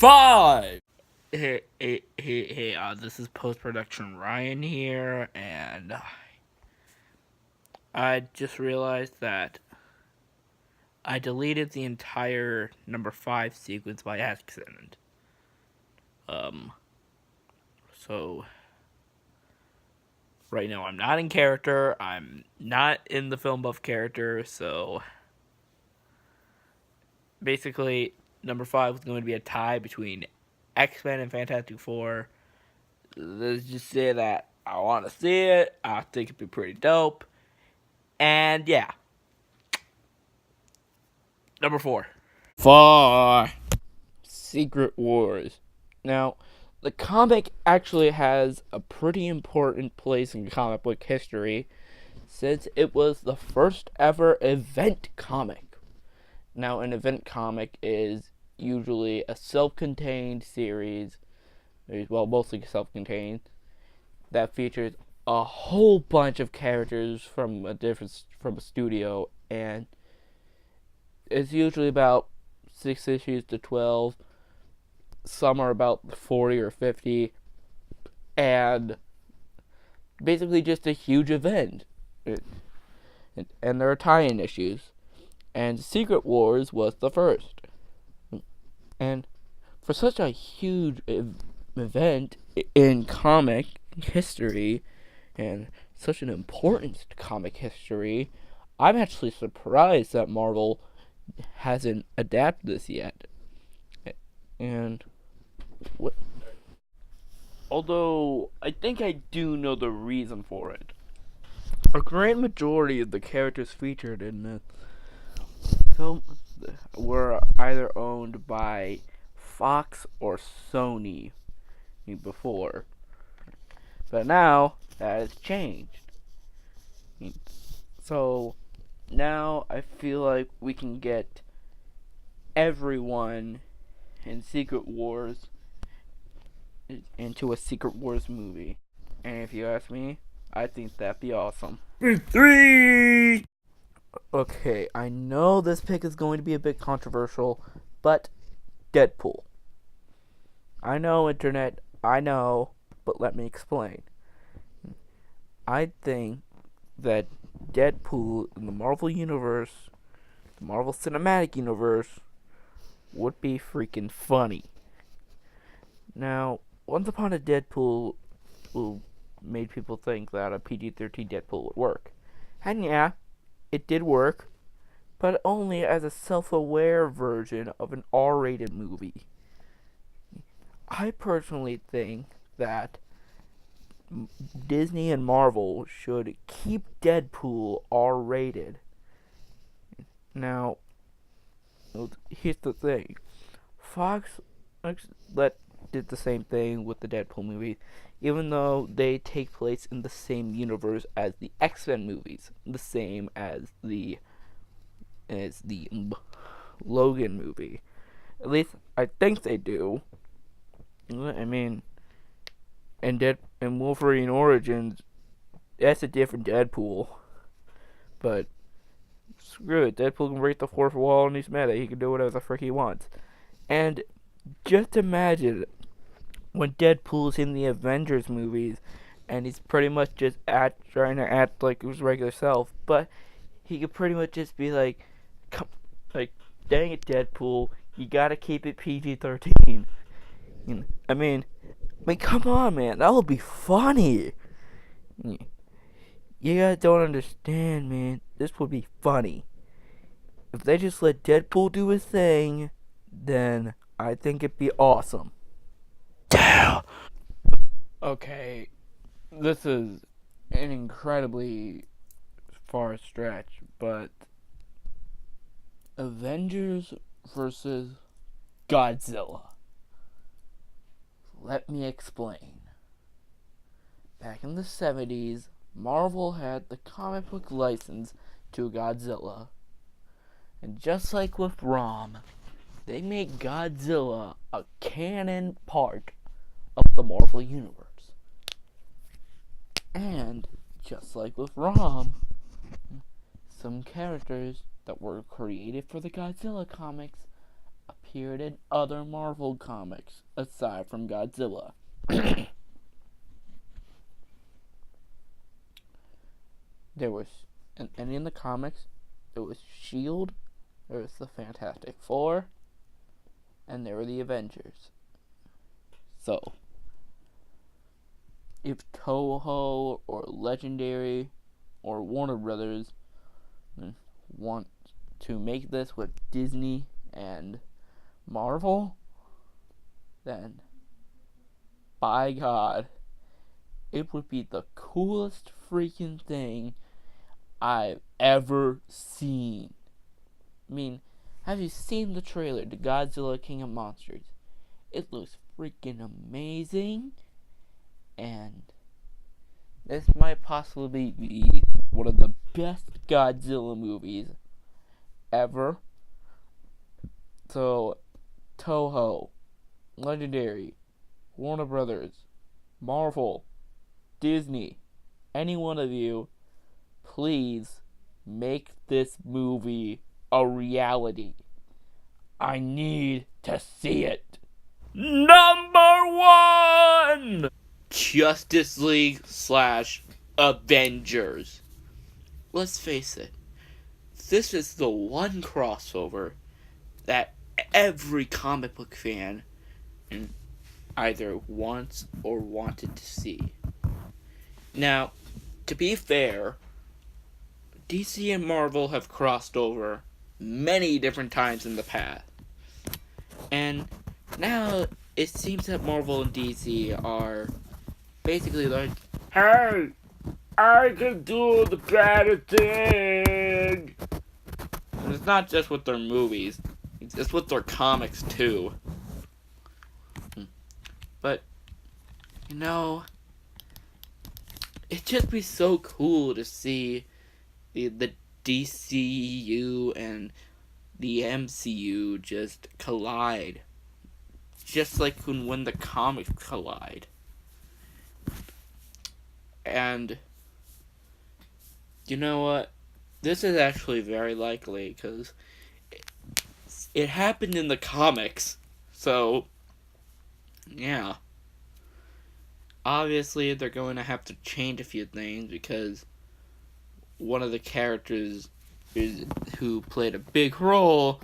5! Hey, this is post-production Ryan here, and I just realized that I deleted the entire number 5 sequence by accident. So right now I'm not in character, I'm not in the film buff character, so basically number 5 was going to be a tie between X-Men and Fantastic Four. Let's just say that I want to see it. I think it'd be pretty dope. And yeah. Number 4. 4. Secret Wars. Now, the comic actually has a pretty important place in comic book history since it was the first ever event comic. Now, an event comic is usually a self-contained series, well, mostly self-contained, that features a whole bunch of characters from a studio, and it's usually about 6 issues to 12. Some are about 40 or 50, and basically just a huge event. And there are tie-in issues. And Secret Wars was the first. And for such a huge event in comic history, and such an important comic history, I'm actually surprised that Marvel hasn't adapted this yet. And although I think I do know the reason for it. A great majority of the characters featured in the film were either owned by Fox or Sony before. But now that has changed. So now I feel like we can get everyone in Secret Wars into a Secret Wars movie. And if you ask me, I think that'd be awesome. 3! Okay, I know this pick is going to be a bit controversial, but Deadpool. I know, internet, I know, but let me explain. I think that Deadpool in the Marvel Universe, the Marvel Cinematic Universe, would be freaking funny. Now, once upon a Deadpool made people think that a PG-13 Deadpool would work. And yeah, it did work, but only as a self-aware version of an R-rated movie. I personally think that Disney and Marvel should keep Deadpool R-rated. Now, here's the thing. Fox did the same thing with the Deadpool movies, even though they take place in the same universe as the X-Men movies, the same as the Logan movie. At least I think they do. I mean, and Wolverine Origins, that's a different Deadpool. But screw it, Deadpool can break the fourth wall and he's meta. He can do whatever the frick he wants. And just imagine when Deadpool's in the Avengers movies and he's pretty much just trying to act like his regular self, but he could pretty much just be like, dang it, Deadpool, you gotta keep it PG-13. I mean, come on, man, that would be funny. You guys don't understand, man. This would be funny. If they just let Deadpool do his thing, then I think it'd be awesome. Okay, this is an incredibly far stretch, but Avengers versus Godzilla. Let me explain. Back in the 70s, Marvel had the comic book license to Godzilla. And just like with ROM, they made Godzilla a canon part of the Marvel Universe. And just like with ROM, some characters that were created for the Godzilla comics appeared in other Marvel comics aside from Godzilla. There was, and in the comics, there was S.H.I.E.L.D., there was the Fantastic Four, and there were the Avengers. So, if Toho or Legendary or Warner Brothers want to make this with Disney and Marvel, then by God, it would be the coolest freaking thing I've ever seen. I mean, have you seen the trailer to Godzilla King of Monsters? It looks freaking amazing, and this might possibly be one of the best Godzilla movies ever. So, Toho, Legendary, Warner Brothers, Marvel, Disney, any one of you, please make this movie a reality. I need to see it. Number 1! Justice League / Avengers. Let's face it, this is the one crossover that every comic book fan either wants or wanted to see. Now, to be fair, DC and Marvel have crossed over many different times in the past. And now it seems that Marvel and DC are basically like, hey, I can do the better thing. And it's not just with their movies, it's with their comics too. But, you know, it'd just be so cool to see the DCU and the MCU just collide. Just like when the comics collide. And, you know what? This is actually very likely, because it happened in the comics. So, yeah. Obviously, they're going to have to change a few things, because one of the characters who played a big role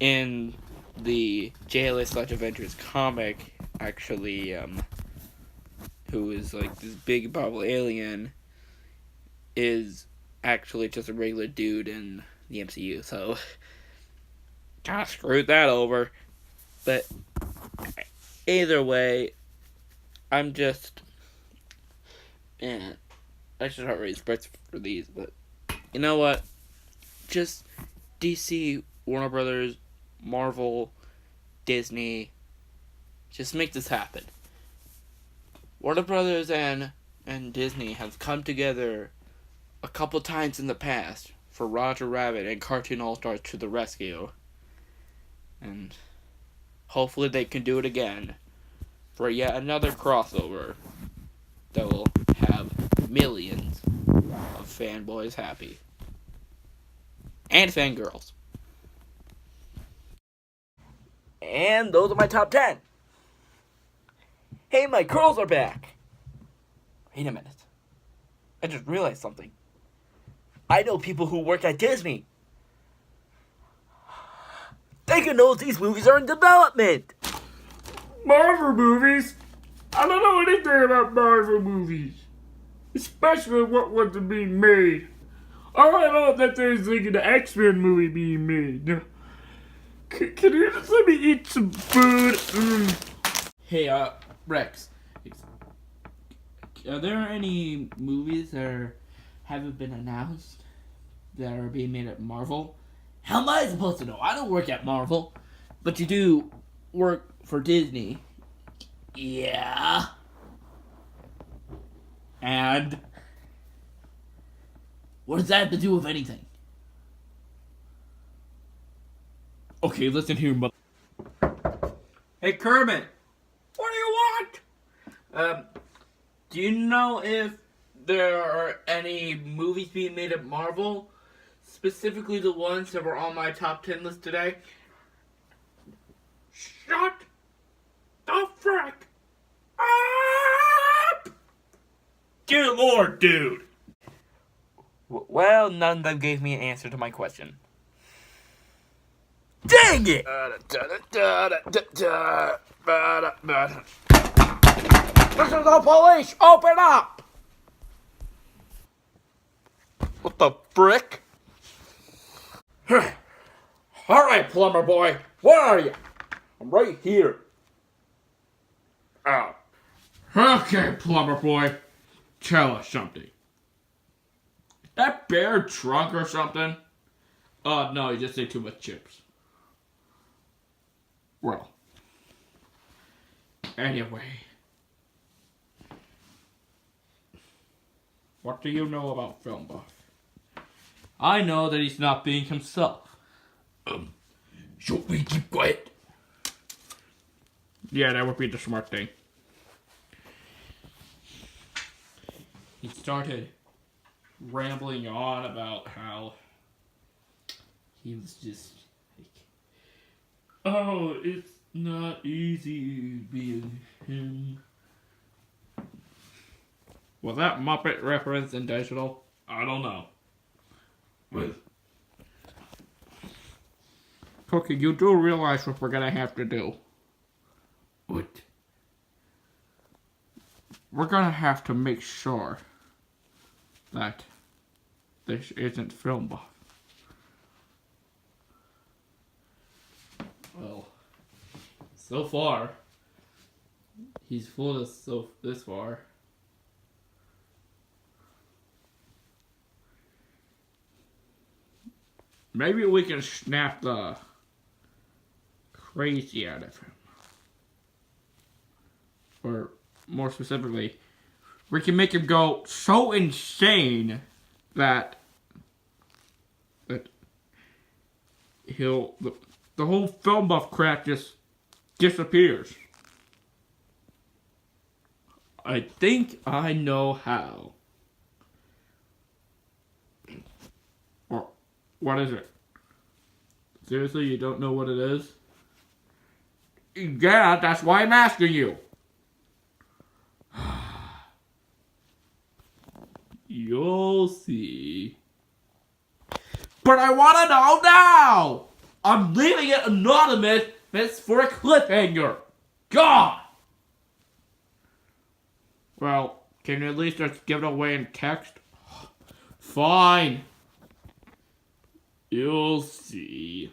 in the JLA / Avengers comic, actually, who is like this big Marvel alien, is actually just a regular dude in the MCU, so kind of screwed that over. But either way, I'm just, man, I should not raise spreads for these, but you know what? Just DC, Warner Brothers, Marvel, Disney, just make this happen. Warner Brothers and Disney have come together a couple times in the past for Roger Rabbit and Cartoon All-Stars to the rescue. And hopefully they can do it again for yet another crossover that will have millions of fanboys happy. And fangirls. And those are my top 10. Hey, my curls are back. Wait a minute. I just realized something. I know people who work at Disney. They can know these movies are in development. Marvel movies? I don't know anything about Marvel movies. Especially what wasn't being made. All I know is that there's like an X-Men movie being made. Can you just let me eat some food? Hey, Rex. Are there any movies that haven't been announced that are being made at Marvel? How am I supposed to know? I don't work at Marvel. But you do work for Disney. Yeah. And what does that have to do with anything? Okay, listen here, mother. Hey, Kermit. What do you want? Do you know if there are any movies being made at Marvel? Specifically the ones that were on my top 10 list today? Shut the frick up! Dear Lord, dude. Well, none of them gave me an answer to my question. Dang it! This is the police! Open up! What the frick? Alright, plumber boy. Where are you? I'm right here. Oh. Okay, plumber boy. Tell us something. Is that bear drunk or something? No, he just ate too much chips. Well. Anyway. What do you know about Film Buff? I know that he's not being himself. Should we keep quiet? Yeah, that would be the smart thing. He started rambling on about how he was just like, oh, it's not easy being him. Was that Muppet reference intentional? I don't know. Well, Cookie, you do realize what we're gonna have to do. What? We're gonna have to make sure that this isn't Film Buff. Well, so far, he's fooled us this far. Maybe we can snap the crazy out of him. Or more specifically, we can make him go so insane that the whole Film Buff crap just disappears. I think I know how. Or what is it? Seriously, you don't know what it is? Yeah, that's why I'm asking you. You'll see. But I want to know now! I'm leaving it anonymous for a cliffhanger. God! Well, can you at least just give it away in text? Fine. You'll see.